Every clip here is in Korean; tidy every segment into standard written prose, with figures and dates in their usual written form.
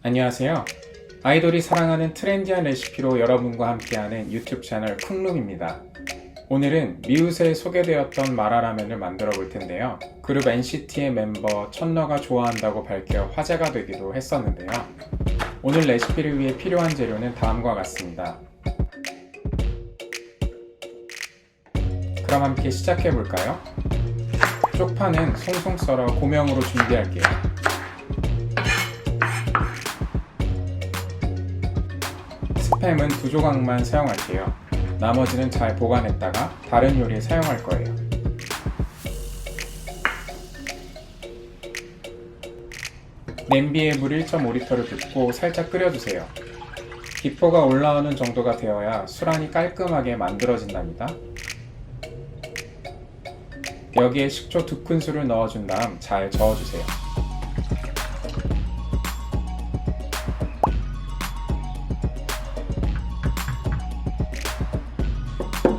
안녕하세요. 아이돌이 사랑하는 트렌디한 레시피로 여러분과 함께하는 유튜브 채널 쿵룸입니다. 오늘은 미우새에 소개되었던 마라라면을 만들어 볼 텐데요. 그룹 NCT의 멤버 천러가 좋아한다고 밝혀 화제가 되기도 했었는데요. 오늘 레시피를 위해 필요한 재료는 다음과 같습니다. 그럼 함께 시작해 볼까요? 쪽파는 송송 썰어 고명으로 준비할게요. 스팸은 2조각만 사용할게요. 나머지는 잘 보관했다가 다른 요리에 사용할 거예요. 냄비에 물 1.5리터를 붓고 살짝 끓여주세요. 기포가 올라오는 정도가 되어야 수란이 깔끔하게 만들어진답니다. 여기에 식초 2큰술을 넣어준 다음 잘 저어주세요.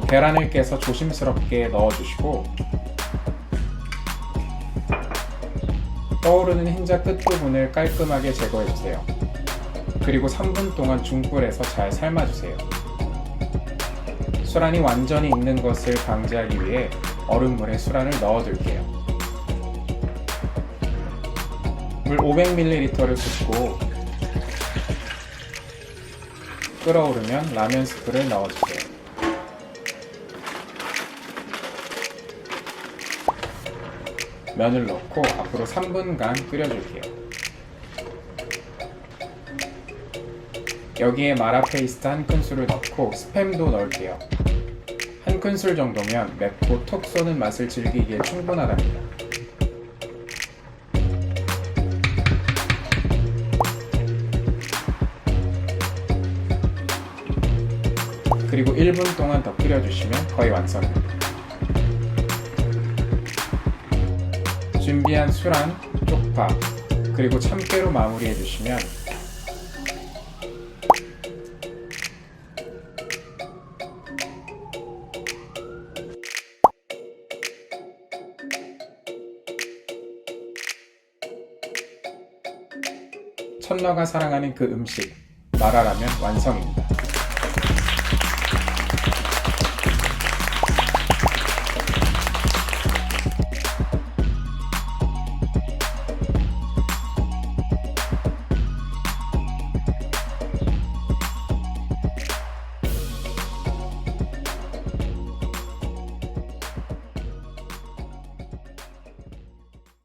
계란을 깨서 조심스럽게 넣어주시고 떠오르는 흰자 끝부분을 깔끔하게 제거해주세요. 그리고 3분 동안 중불에서 잘 삶아주세요. 수란이 완전히 익는 것을 방지하기 위해 얼음물에 수란을 넣어둘게요. 물 500ml를 붓고 끓어오르면 라면 스프를 넣어주세요. 면을 넣고 앞으로 3분간 끓여줄게요. 여기에 마라 페이스트 1큰술을 넣고 스팸도 넣을게요. 1큰술 정도면 맵고 톡 쏘는 맛을 즐기기에 충분하답니다. 그리고 1분 동안 더 끓여주시면 거의 완성입니다. 준비한 수란, 쪽파, 그리고 참깨로 마무리해주시면 천러가 사랑하는 그 음식, 마라라면 완성입니다.